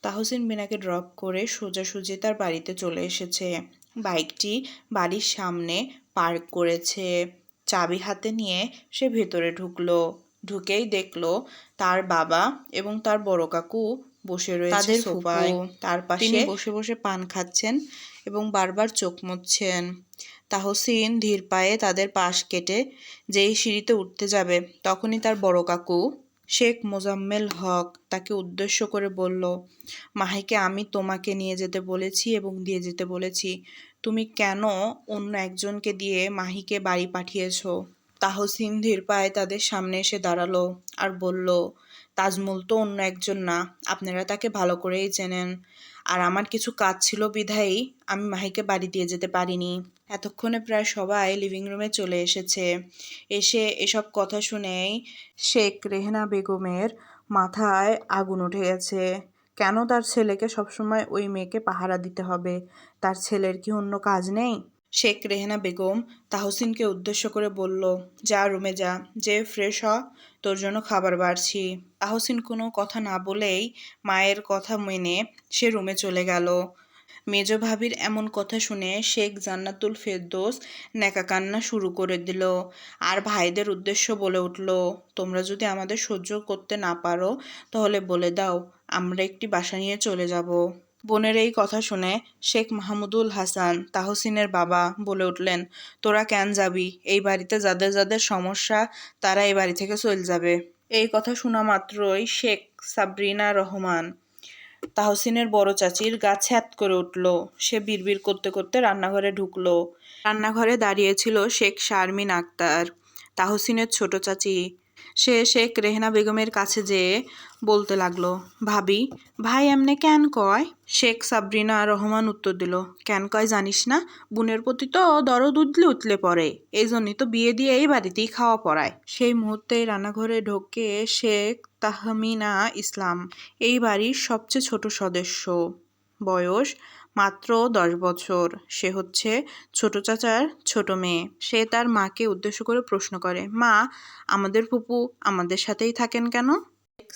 Tahsin বিনাকে drop করে সোজাসুজি তার বাড়িতে চলে এসেছে। বাইকটি বাড়ির সামনে পার্ক করেছে। চাবি হাতে নিয়ে সে ভেতরে ঢুকলো। ঢুকেই দেখলো তার বাবা এবং তার বড় কাকু বসে রয়েছে তাদের সোফায়। তার পাশে তিনি বসে বসে পান খাচ্ছেন এবং বারবার চোখ মুছছেন। তাহসিন ধীর পায়ে তাদের পাশ কেটে যেই সিঁড়িতে উঠতে যাবে তখনই তার বড় কাকু শেখ মোজাম্মেল হক তাকে উদ্দেশ্য করে বলল, মাহিকে আমি তোমাকে নিয়ে যেতে বলেছি এবং দিয়ে যেতে বলেছি। তুমি কেন অন্য একজনকে দিয়ে মাহিকে বাড়ি পাঠিয়েছ? তাহসিন ধীর পায়ে তাদের সামনে এসে দাঁড়ালো আর বলল, তাজমুল তো অন্য একজন না, আপনারা তাকে ভালো করেই চেনেন। আর আমার কিছু কাজ ছিল বিধায়ী আমি মাহিকে বাড়ি দিয়ে যেতে পারিনি। এতক্ষণে প্রায় সবাই লিভিং রুমে চলে এসেছে। এসে এসব কথা শুনেই শেখ রেহেনা বেগমের মাথায় আগুন উঠে গেছে। কেন তার ছেলেকে সবসময় ওই মেয়েকে পাহারা দিতে হবে? তার ছেলের কি অন্য কাজ নেই? শেখ রেহেনা বেগম তাহসিনকে উদ্দেশ্য করে বলল, যা রুমে যা, যে ফ্রেশ হ, তোর জন্য খাবার বাড়ছি। তাহসিন কোনো কথা না বলেই মায়ের কথা মেনে সে রুমে চলে গেল। মেজ ভাবির এমন কথা শুনে শেখ জান্নাতুল ফেরদৌস নেকা কান্না শুরু করে দিল আর ভাইদের উদ্দেশ্য বলে উঠল, তোমরা যদি আমাদের সহ্য করতে না পারো তাহলে বলে দাও, আমরা একটি বাসা নিয়ে চলে যাব। বোনের এই কথা শুনে শেখ মাহমুদুল হাসান তাহসিনের বাবা বলে উঠলেন, তোরা কেন যাবি? এই বাড়িতে যাদের যাদের সমস্যা তারা এই বাড়ি থেকে চলে যাবে। এই কথা শোনা মাত্রই শেখ সাবরিনা রহমান তাহসিনের বড় চাচির গা ছ্যাঁত করে উঠল। সে বিড়বিড় করতে করতে রান্নাঘরে ঢুকলো। রান্নাঘরে দাঁড়িয়েছিল শেখ শারমিন আক্তার, তাহসিনের ছোট চাচি। সে শেখ রেহেনা বেগমের কাছে যেয়ে বলতে লাগলো, ভাবি, ভাই এমনে কেন কয়? শেখ সাবরিনা রহমান উত্তর দিল, কেন কয় জানিস না? বোনের প্রতি তো দরদ উতলে উতলে পড়ে, এই জন্যই তো বিয়ে দিয়ে এই বাড়িতেই খাওয়া পড়ায়। সেই মুহূর্তেই রান্নাঘরে ঢোকে শেখ তাহমিনা ইসলাম, এই বাড়ির সবচেয়ে ছোট সদস্য। বয়স মাত্র 10 বছর। সে হচ্ছে ছোট চাচার ছোট মেয়ে। সে তার মাকে উদ্দেশ্য করে প্রশ্ন করে, মা, আমাদের ফুপু আমাদের সাথেই থাকেন কেন?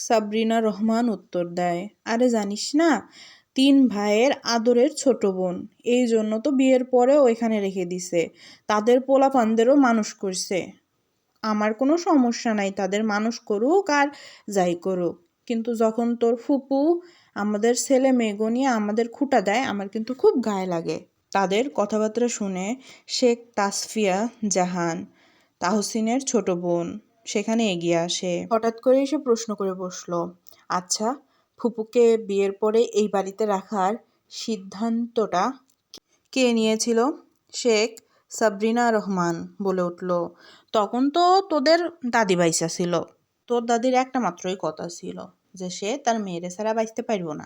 সাবরিনা রহমান উত্তর দেয়, আরে জানিস না, 3 ভাইয়ের আদরের ছোট বোন, এই জন্য তো বিয়ের পরে ওইখানে রেখে দিছে। তাদের পোলাপানদেরও মানুষ করছে। আমার কোনো সমস্যা নাই, তাদের মানুষ করুক আর যাই করুক, কিন্তু যখন তোর ফুপু আমাদের ছেলে মেয়েগো নিয়ে আমাদের খুঁটা দেয় আমার কিন্তু খুব গায়ে লাগে। তাদের কথাবার্তা শুনে শেখ তাসফিয়া জাহান তাহসিনের ছোট বোন সেখানে এগিয়ে আসে। হঠাৎ করে এসে প্রশ্ন করে বসলো, আচ্ছা, ফুপুকে বিয়ের পরে এই বাড়িতে রাখার সিদ্ধান্তটা কে নিয়েছিল? শেখ সাবরিনা রহমান বলে উঠল, তখন তো তোদের দাদি বাইসা ছিল। তোর দাদির একটা মাত্রই কথা ছিল যে সে তার মেয়েরে ছাড়া বাঁচতে পারবো না।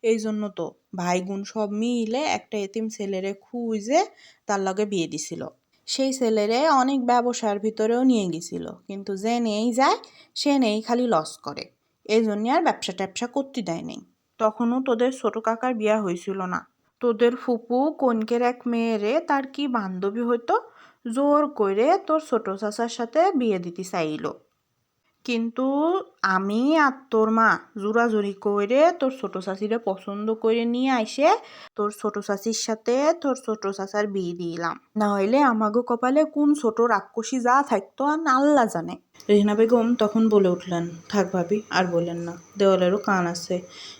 এই জন্য তো ভাই বোন সব মিলে একটা এতিম ছেলেরে খুঁজে তার লগে বিয়ে দিছিল। সেই ছেলেরে অনেক ব্যবসার ভিতরেও নিয়ে গেছিল, কিন্তু যে নেই যায় সে নেই খালি লস করে। এই জন্য আর ব্যবসা ট্যাবসা করতে দেয় নেই। তখনও তোদের ছোট কাকার বিয়া হয়েছিল না। তোদের ফুপু কনকের এক মেয়েরে তার কি বান্ধবী হইতো জোর করে তোর ছোট চাচার সাথে বিয়ে দিতে চাইল, কিন্তু আমি আর তোর মা জোরাজুরি করে তোর ছোট চাচিরে পছন্দ করে নিয়ে আইসে তোর ছোট চাচির সাথে তোর ছোট চাচার বিয়ে দিলাম। না হইলে আমাগো কপালে কোন ছোট রাক্ষসী যা থাকতো আর আল্লাহ জানে। রেহনা বেগম তখন বলে উঠলেন, থাক ভাবি, আর বলেন না, দেওয়ালেরও কান আছে,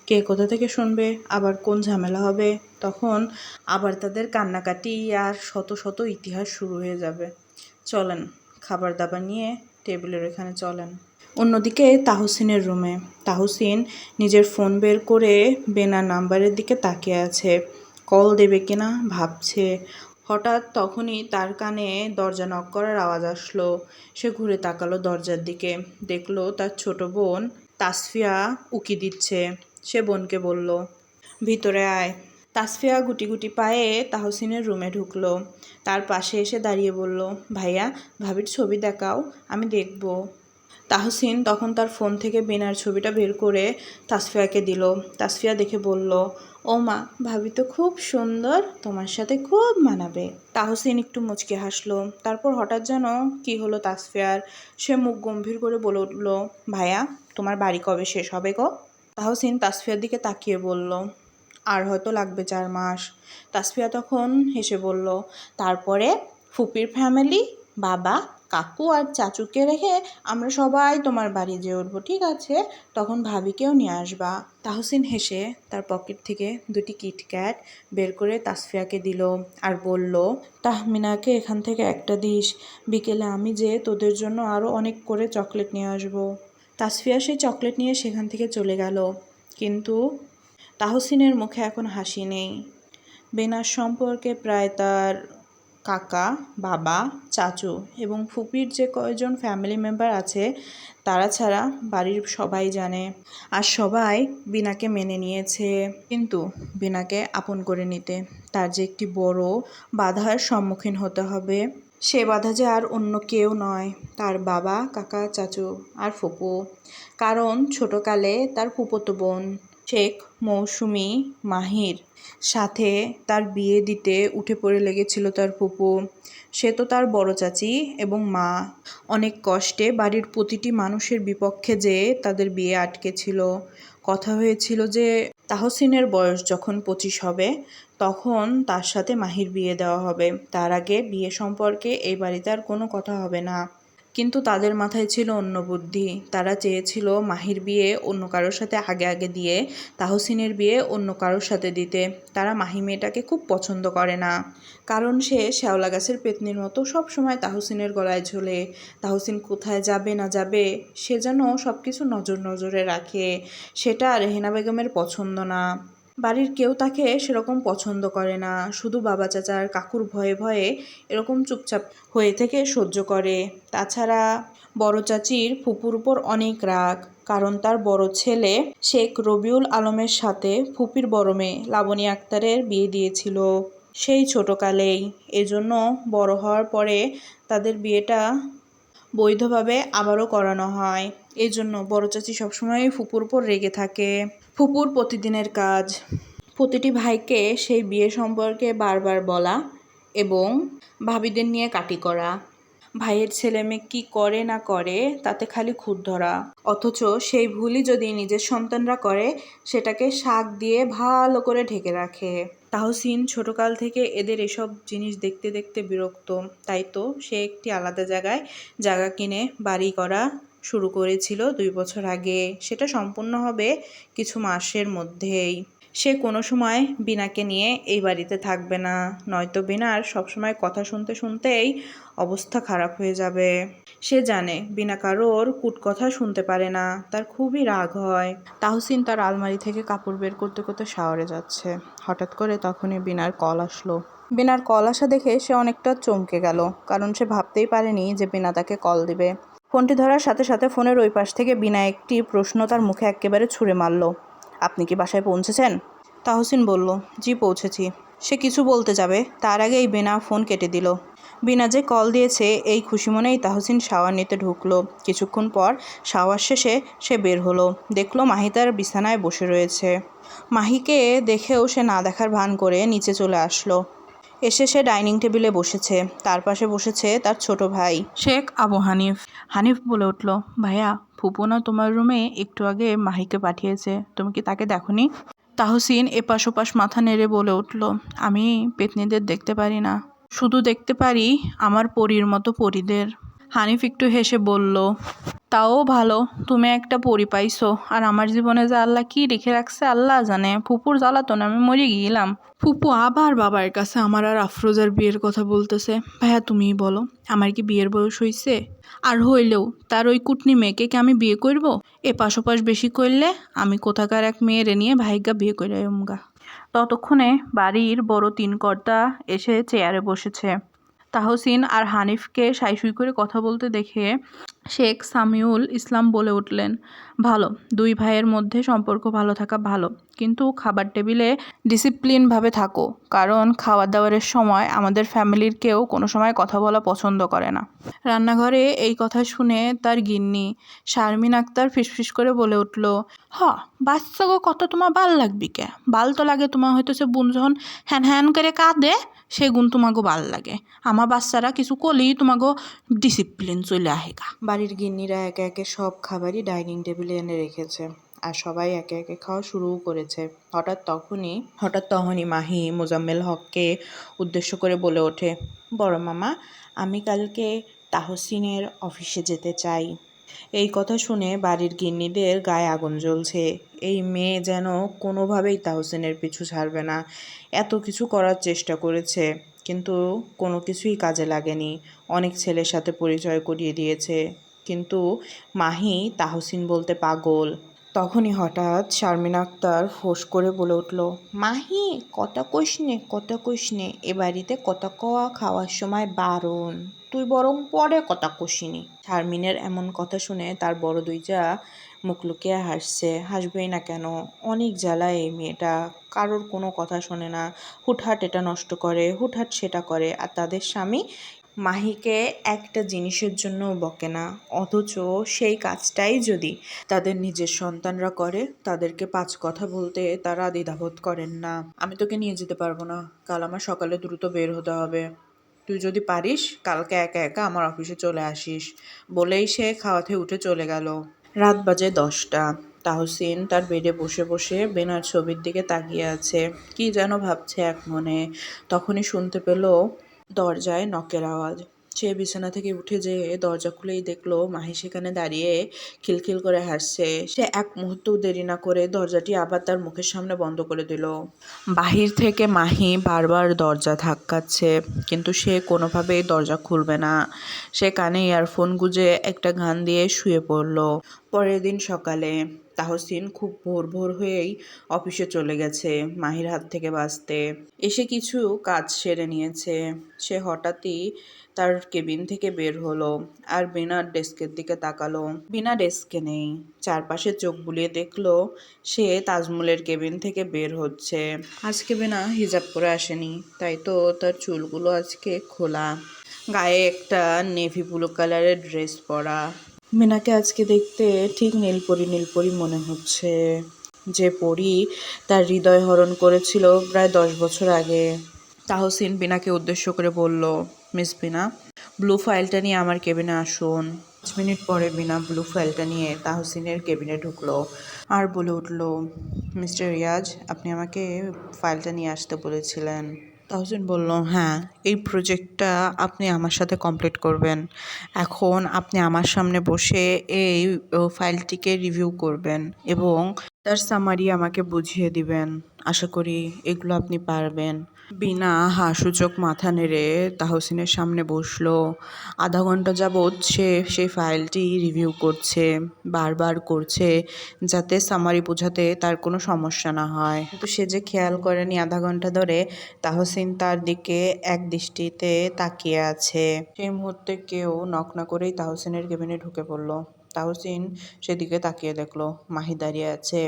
কে কোথা থেকে শুনবে, আবার কোন ঝামেলা হবে, তখন আবার তাদের কান্নাকাটি আর শত শত ইতিহাস শুরু হয়ে যাবে। চলেন খাবার দাবার নিয়ে টেবিলের এখানে চলেন। অন্যদিকে তাহসিনের রুমে তাহসিন নিজের ফোন বের করে বেনার নাম্বারের দিকে তাকিয়ে আছে, কল দেবে কিনা ভাবছে। হঠাৎ তখনই তার কানে দরজা নক করার আওয়াজ আসলো। সে ঘুরে তাকালো দরজার দিকে, দেখলো তার ছোট বোন তাসফিয়া উকি দিচ্ছে। সে বোনকে বলল, ভিতরে আয়। তাসফিয়া গুটি গুটি পায়ে তাহসিনের রুমে ঢুকলো। তার পাশে এসে দাঁড়িয়ে বলল, ভাইয়া, ভাবির ছবি দেখাও, আমি দেখব। তাহসিন তখন তার ফোন থেকে বেনার ছবিটা বের করে তাসফিয়াকে দিল। তাসফিয়া দেখে বলল, ও মা, ভাবি তো খুব সুন্দর, তোমার সাথে খুব মানাবে। তাহসিন একটু মুচকে হাসলো। তারপর হঠাৎ যেন কি হলো তাসফিয়ার, সে মুখ গম্ভীর করে বলে উঠল, ভাইয়া, তোমার বাড়ি কবে শেষ হবে গো? তাহসিন তাসফিয়ার দিকে তাকিয়ে বলল, আর হয়তো লাগবে 4 মাস। তাসফিয়া তখন হেসে বলল, তারপরে ফুপির ফ্যামিলি, বাবা, কাকু আর চাচুকে রেখে আমরা সবাই তোমার বাড়ি যেয়ে উঠবো, ঠিক আছে? তখন ভাবিকেও নিয়ে আসবা। তাহসিন হেসে তার পকেট থেকে 2টি কিটক্যাট বের করে তাসফিয়াকে দিল আর বলল, তাহমিনাকে এখান থেকে একটা দিস, বিকেলে আমি যে তোদের জন্য আরও অনেক করে চকলেট নিয়ে আসবো। তাসফিয়া সেই চকলেট নিয়ে সেখান থেকে চলে গেল, কিন্তু তাহসিনের মুখে এখন হাসি নেই। বেনার সম্পর্কে প্রায় তার কাকা, বাবা, চাচু এবং ফুপির যে কয়জন ফ্যামিলি মেম্বার আছে তারা ছাড়া বাড়ির সবাই জানে, আর সবাই বিনাকে মেনে নিয়েছে। কিন্তু বিনাকে আপন করে নিতে তার যে একটি বড় বাধার সম্মুখীন হতে হবে। সে বাধা যে আর অন্য কেউ নয়, তার বাবা, কাকা, চাচু আর ফুপু। কারণ ছোটকালে তার ফুফাতো বোন শেখ মৌসুমী মাহির সাথে তার বিয়ে দিতে উঠে পড়ে লেগেছিল তার ফুপু। সে তো তার বড় চাচি এবং মা। অনেক কষ্টে বাড়ির প্রতিটি মানুষের বিপক্ষে যে তাদের বিয়ে আটকেছিল। কথা হয়েছিল যে তাহসিনের বয়স যখন 25 হবে তখন তার সাথে মাহির বিয়ে দেওয়া হবে। তার আগে বিয়ে সম্পর্কে এই বাড়িতে আর কোনো কথা হবে না। কিন্তু তাদের মাথায় ছিল অন্য বুদ্ধি। তারা চেয়েছিল মাহির বিয়ে অন্য কারোর সাথে আগে আগে দিয়ে তাহসিনের বিয়ে অন্য কারোর সাথে দিতে। তারা মাহি মেয়েটাকে খুব পছন্দ করে না, কারণ সে শ্যাওলা গাছের পেতনির মতো সব সময় তাহসিনের গলায় ঝোলে। তাহসিন কোথায় যাবে না যাবে সে যেন সব কিছু নজরে রাখে। সেটা রেহেনা বেগমের পছন্দ না। বাড়ির কেউ তাকে সেরকম পছন্দ করে না, শুধু বাবা, চাচা আর কাকুর ভয়ে ভয়ে এরকম চুপচাপ হয়ে থেকে সহ্য করে। তাছাড়া বড় চাচির ফুপুর উপর অনেক রাগ, কারণ তার বড় ছেলে শেখ রবিউল আলমের সাথে ফুপির বড় মেয়ে লাবণী আক্তারের বিয়ে দিয়েছিল সেই ছোটকালেই। এজন্য বড় হওয়ার পরে তাদের বিয়েটা বৈধভাবে আবারও করানো হয়। এই জন্য বড় চাচি সবসময় ফুপুর উপর রেগে থাকে। ফুপুর প্রতিদিনের কাজ প্রতিটি ভাইকে সেই বিয়ে সম্পর্কে বারবার বলা এবং ভাবিদের নিয়ে কাটি করা। ভাইয়ের ছেলে মেয়ে কী করে না করে তাতে খালি খুঁত ধরা, অথচ সেই ভুলই যদি নিজের সন্তানরা করে সেটাকে শাক দিয়ে ভালো করে ঢেকে রাখে। তাহসিন ছোটকাল থেকে এদের এসব জিনিস দেখতে দেখতে বিরক্ত, তাই তো সে একটি আলাদা জায়গায় জায়গা কিনে বাড়ি করা শুরু করেছিল 2 বছর আগে। সেটা সম্পূর্ণ হবে কিছু মাসের মধ্যেই। সে কোনো সময় বিনাকে নিয়ে এই বাড়িতে থাকবে না, নয়তো বিনার সবসময় কথা শুনতে শুনতেই অবস্থা খারাপ হয়ে যাবে। সে জানে বিনা কারোর কূটকথা শুনতে পারে না, তার খুবই রাগ হয়। তাহসিন তার আলমারি থেকে কাপড় বের করতে করতে শাওয়ারে যাচ্ছে। হঠাৎ করে তখনই বিনার কল আসলো। বিনার কল আসা দেখে সে অনেকটা চমকে গেল, কারণ সে ভাবতেই পারেনি যে বিনা তাকে কল দিবে। ফোনটি ধরার সাথে সাথে ফোনের ওই পাশ থেকে বিনা একটি প্রশ্ন তার মুখে একেবারে ছুঁড়ে মারল, আপনি কি বাসায় পৌঁছেছেন? তাহসিন বলল, জি পৌঁছেছি। সে কিছু বলতে যাবে তার আগেই বিনা ফোন কেটে দিল। বিনা যে কল দিয়েছে এই খুশি মনেই তাহসিন শাওয়ার নিতে ঢুকলো। কিছুক্ষণ পর শাওয়ার শেষে সে বের হলো, দেখলো মাহি তার বিছানায় বসে রয়েছে। মাহিকে দেখেও সে না দেখার ভান করে নিচে চলে আসলো। এসে সে ডাইনিং টেবিলে বসেছে। তার পাশে বসেছে তার ছোট ভাই শেখ আবু হানিফ। হানিফ বলে উঠল, ভাইয়া, ফুপু না তোমার রুমে একটু আগে মাহিকে পাঠিয়েছে, তুমি কি তাকে দেখোনি? তাহসিন এপাশ ওপাশ মাথা নেড়ে বলে উঠল, আমি পেতনিদের দেখতে পারি না, শুধু দেখতে পারি আমার পরীর মতো পরীদের। হানিফ একটু হেসে বলল, তাও ভালো, তুমি একটা পরী পাইছো, আর আমার জীবনে যে আল্লাহ কি রেখে রাখছে আল্লাহ জানে। ফুপুর জ্বালাতন আমি মরে গেলাম। ফুপু আবার বাবার কাছে আমার আর আফরোজার বিয়ের কথা বলতেছে। ভাইয়া তুমিই বলো, আমার কি বিয়ের বয়স হয়েছে? আর হইলেও তার ওই কুটনি মেয়েকে কি আমি বিয়ে করব? এ পাশোপাশ বেশি করলে আমি কোথাকার এক মেয়েরে নিয়ে ভাইগা বিয়ে করে উমগা। ততক্ষণে বাড়ির বড় 3 কর্তা এসে চেয়ারে বসেছে। তাহসিন আর হানিফকে সাইসুই করে কথা বলতে দেখে শেখ সামিউল ইসলাম বলে উঠলেন, ভালো, 2 ভাইয়ের মধ্যে সম্পর্ক ভালো থাকা ভালো, কিন্তু খাবার টেবিলে ডিসিপ্লিনভাবে থাকো, কারণ খাবার দাবারের সময় আমাদের ফ্যামিলির কেউ কোনো সময় কথা বলা পছন্দ করে না। রান্নাঘরে এই কথা শুনে তার গিন্নি শারমিন আক্তার ফিসফিস করে বলে উঠল, বাচ্চা গো, কত তোমার ভাল লাগবি কে? বাল তো লাগে তোমার, হয়তো সে বোন যখন হ্যান হ্যান করে কাঁদে সেগুন তোমাকে ভাল লাগে। আমার বাচ্চারা কিছু করলেই তোমাকে ডিসিপ্লিন চলে আহেগা। বাড়ির গিন্নিরা একে একে সব খাবারই ডাইনিং টেবিলে এনে রেখেছে। আর সবাই একে একে খাওয়া শুরুও করেছে। হঠাৎ তখনই মাহি মোজাম্মেল হককে উদ্দেশ্য করে বলে ওঠে, বড় মামা, আমি কালকে তাহসিনের অফিসে যেতে চাই। এই কথা শুনে বাড়ির গিন্নিদের গায়ে আগুন জ্বলছে। এই মেয়ে যেন কোনোভাবেই তাহসিনের পিছু ছাড়বে না। এত কিছু করার চেষ্টা করেছে, কিন্তু কোনো কিছুই কাজে লাগেনি। অনেক ছেলের সাথে পরিচয় করিয়ে দিয়েছে, কিন্তু মাহি তাহসিন বলতে পাগল। তখনই হঠাৎ শারমিন আক্তার ফোঁস করে বলে উঠল, মাহি, কথা কইস নে, এ বাড়িতে কথা কওয়া খাওয়ার সময় বারণ, তুই বরং পরে কথা কষিনি। শারমিনের এমন কথা শুনে তার বড় দুইটা মুখ লুকিয়ে হাসছে। হাসবেই না কেন, অনেক জ্বালায় এই মেয়েটা, কারোর কোনো কথা শোনে না, হুটহাট এটা নষ্ট করে, হুটহাট সেটা করে, আর তাদের স্বামী মাহিকে একটা জিনিসের জন্য বকে না, অথচ সেই কাজটাই যদি তাদের নিজের সন্তানরা করে, তাদেরকে 5 কথা বলতে তারা দ্বিধাবোধ করেন না। আমি তোকে নিয়ে যেতে পারবো না, কাল আমার সকালে দ্রুত বের হতে হবে, তুই যদি পারিস কালকে একা একা আমার অফিসে চলে আসিস, বলেই সে খাওয়াতে উঠে চলে গেল। রাত বাজে 10টা। তাহসিন তার বেডে বসে বসে বেনার ছবির দিকে তাকিয়ে আছে, কি যেন ভাবছে এক মনে। তখনই শুনতে পেল দরজায় নকের আওয়াজ। সে বিছানা থেকে উঠে যেয়ে দরজা খুলেই দেখলো মাহি সেখানে দাঁড়িয়ে খিলখিল করে হাসছে। সে এক মুহূর্তও দেরি না করে দরজাটি আবার তার মুখের সামনে বন্ধ করে দিল। বাহির থেকে মাহি বারবার দরজা ধাক্কাচ্ছে, কিন্তু সে কোনোভাবেই দরজা খুলবে না। সে কানে ইয়ারফোন গুঁজে একটা গান দিয়ে শুয়ে পড়ল। পরের দিন সকালে তাহসিন খুব ভোর ভোর হয়েই অফিসে চলে গেছে মাহির হাত থেকে বাঁচতে। এসে কিছু কাজ সেরে নিয়েছে। সে হঠাৎই তার কেবিন থেকে বের হলো আর বিনার ডেস্কের দিকে তাকালো। বিনা ডেস্কে নেই। চারপাশে চোখ বুলিয়ে দেখলো সে তাজমুলের কেবিন থেকে বের হচ্ছে। আজকে বিনা হিজাব পরে আসেনি, তাই তো তার চুলগুলো আজকে খোলা, গায়ে একটা নেভি ব্লু কালারের ড্রেস পরা। মিনাকে আজকে দেখতে ঠিক নীলপরি মনে হচ্ছে, যে পরি তার হৃদয় হরণ করেছিল প্রায় 10 বছর আগে। তাহসিন বিনাকে উদ্দেশ্য করে বলল, মিস বিনা, ব্লু ফাইলটা নিয়ে আমার কেবিনে আসুন। 5 মিনিট পরে বিনা ব্লু ফাইলটা নিয়ে তাহসিনের কেবিনে ঢুকলো আর বলে উঠল, মিস্টার রিয়াজ, আপনি আমাকে ফাইলটা নিয়ে আসতে বলেছিলেন। তাহসিন বলল, হ্যাঁ, এই প্রজেক্টটা আপনি আমার সাথে কমপ্লিট করবেন। এখন আপনি আমার সামনে বসে এই ফাইলটিকে রিভিউ করবেন এবং তার সামারি আমাকে বুঝিয়ে দিবেন। আশা করি এগুলো আপনি পারবেন। বিনা হাসূচক মাথা নেড়ে তাহসিনের সামনে বসলো। আধা ঘন্টা যাবৎ সে সেই ফাইলটি রিভিউ করছে, বারবার করছে, যাতে সামারি বোঝাতে তার কোনো সমস্যা না হয়। কিন্তু সে যে খেয়াল করেনি আধা ঘন্টা ধরে তাহসিন তার দিকে এক দৃষ্টিতে তাকিয়ে আছে। সেই মুহূর্তে কেউ নক না করেই তাহসিনের কেবিনে ঢুকে পড়ল। তাহসিন সেদিকে তাকিয়ে দেখলো মাহি দাঁড়িয়ে আছে।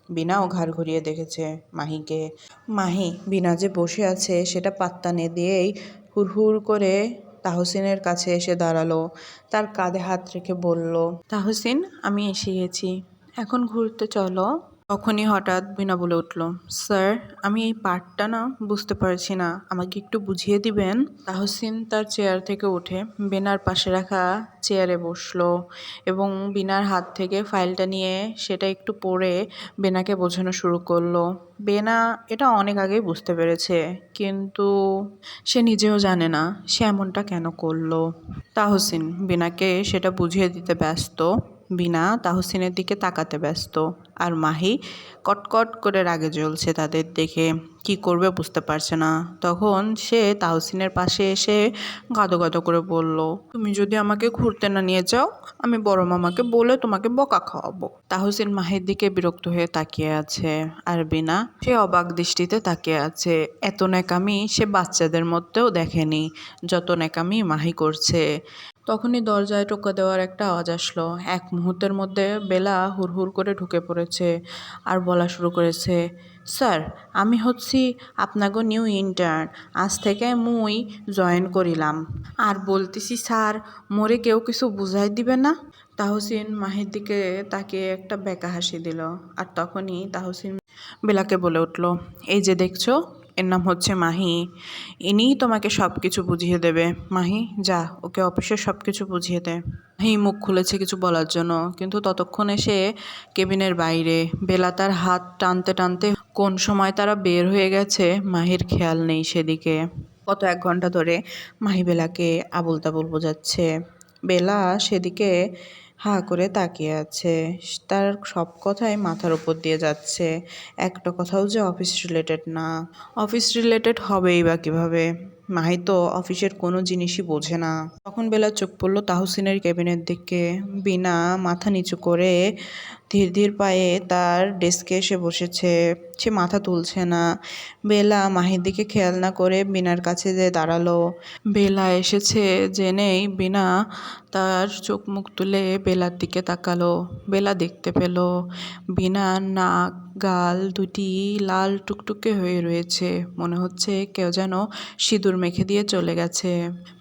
বিনাও ঘাড় ঘুরিয়ে দেখেছে মাহিকে। মাহি বিনা যে বসে আছে সেটা পাত্তা না দিয়েই হুড়হুড় করে তাহসিনের কাছে এসে দাঁড়ালো। তার কাঁধে হাত রেখে বলল, তাহসিন, আমি এসে গেছি, এখন ঘুরতে চলো। তখনই হঠাৎ বিনা বলে উঠল, স্যার, আমি এই পার্টটা না বুঝতে পারছি না, আমাকে একটু বুঝিয়ে দিবেন। তাহসিন তার চেয়ার থেকে উঠে বিনার পাশে রাখা চেয়ারে বসলো এবং বিনার হাত থেকে ফাইলটা নিয়ে সেটা একটু পড়ে বেনাকে বোঝানো শুরু করলো। বেনা এটা অনেক আগেই বুঝতে পেরেছে, কিন্তু সে নিজেও জানে না সে এমনটা কেন করলো। তাহসিন বিনাকে সেটা বুঝিয়ে দিতে ব্যস্ত, বিনা তাহসিনের দিকে তাকাতে ব্যস্ত, আর মাহি কটকট করে রাগে জ্বলছে তাদের দেখে, কি করবে বুঝতে পারছে না। তখন সে তাহসিনের পাশে এসে গাদো গাদো করে বলল, তুমি যদি আমাকে ঘুরতে না নিয়ে যাও, আমি বড় মামাকে বলে তোমাকে বকা খাওয়াবো। তাহসিন মাহির দিকে বিরক্ত হয়ে তাকিয়ে আছে, আর বিনা সে অবাক দৃষ্টিতে তাকিয়ে আছে। এত ন্যাকামি সে বাচ্চাদের মধ্যেও দেখেনি যত ন্যাকামি মাহি করছে। তখনই দরজায় টোকা দেওয়ার একটা আওয়াজ আসলো। এক মুহূর্তের মধ্যে বেলা হুড়হুড় করে ঢুকে পড়েছে আর বলা শুরু করেছে, স্যার, আমি হচ্ছি আপনাগো নিউ ইন্টার্ন, আজ থেকে মুই জয়েন করিলাম, আর বলতেছি স্যার, মোরে কেউ কিছু বুঝাই দিবে না। তাহসিন মাহির দিকে তাকিয়ে একটা বেঁকা হাসি দিল, আর তখনই তাহসিন বেলাকে বলে উঠল, এই যে দেখছো, এর নাম হচ্ছে মাহি। ইনিই তোমাকে সব কিছু বুঝিয়ে দেবে। মাহি, যা ওকে অফিসের সব কিছু বুঝিয়ে দে। মাহি মুখ খুলেছে কিছু বলার জন্য, কিন্তু ততক্ষণে সে কেবিনের বাইরে। বেলা তার হাত টানতে টানতে কোন সময় তারা বের হয়ে গেছে মাহির খেয়াল নেই সেদিকে। গত 1 ঘন্টা ধরে মাহি বেলাকে আবুল তাবুল বোঝাচ্ছে। বেলা সেদিকে হা করে তাকিয়ে আছে। তার সব কথাই মাথার উপর দিয়ে যাচ্ছে। একটা কথাও যে অফিস রিলেটেড না। অফিস রিলেটেড হবেই বা কীভাবে? মাহি তো অফিসের কোনো জিনিসই বোঝে না। তখন বেলা চোখ পড়লো তাহসিনের কেবিনের দিকে। বিনা মাথা নিচু করে ধীর ধীর পায়ে তার ডেস্কে এসে বসেছে। সে মাথা তুলছে না। বেলা মাহির দিকে খেয়াল না করে বিনার কাছে যেয়ে দাঁড়ালো। বেলা এসেছে জেনেই বিনা তার চোখ মুখ তুলে বেলার দিকে তাকালো। বেলা দেখতে পেল বিনার নাক গাল দুটি লাল টুকটুকে হয়ে রয়েছে। মনে হচ্ছে কেউ যেন সিঁদুর মেখে দিয়ে চলে গেছে।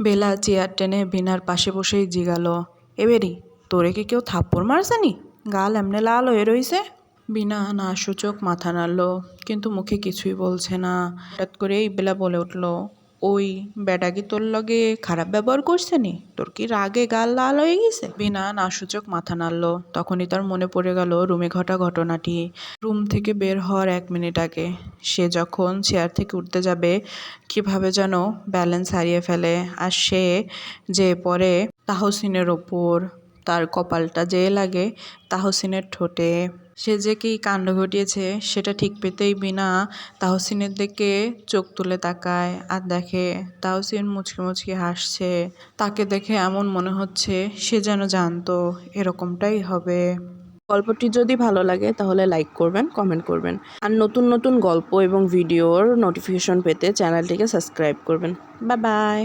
বেলা চেয়ার টেনে বিনার পাশে বসেই জিগালো, এবেরি তোরে কি কেউ থাপ্পড় মারছানি? গাল এমনে লাল হয়ে রইছে। বিনা না সূচক মাথা নাড়ল, কিন্তু মুখে কিছুই বলছে না। হঠাৎ করেই বেলা বলে উঠল, ওই বেটা কি তোর লগে খারাপ ব্যবহার করছে নি? তোর কি রাগে গাল লাল হয়ে গেছে? বিনা না সূচক মাথা নাড়ল। তখনই তার মনে পড়ে গেল রুমে ঘটা ঘটনাটি। রুম থেকে বের হওয়ার 1 মিনিট আগে সে যখন চেয়ার থেকে উঠতে যাবে কিভাবে যেন ব্যালেন্স হারিয়ে ফেলে, আর সে যে পড়ে তাহসিনের ওপর। তার কপালটা যেয়ে লাগে তাহসিনের ঠোঁটে। সে যে কী কাণ্ড ঘটিয়েছে সেটা ঠিক পেতেই বিনা তাহসিনের দিকে চোখ তুলে তাকায়, আর দেখে তাহসিন মুচকি মুচকি হাসছে। তাকে দেখে এমন মনে হচ্ছে সে যেন জানতো এরকমটাই হবে। গল্পটি যদি ভালো লাগে তাহলে লাইক করবেন, কমেন্ট করবেন, আর নতুন নতুন গল্প এবং ভিডিওর নোটিফিকেশন পেতে চ্যানেলটিকে সাবস্ক্রাইব করবেন। Bye bye.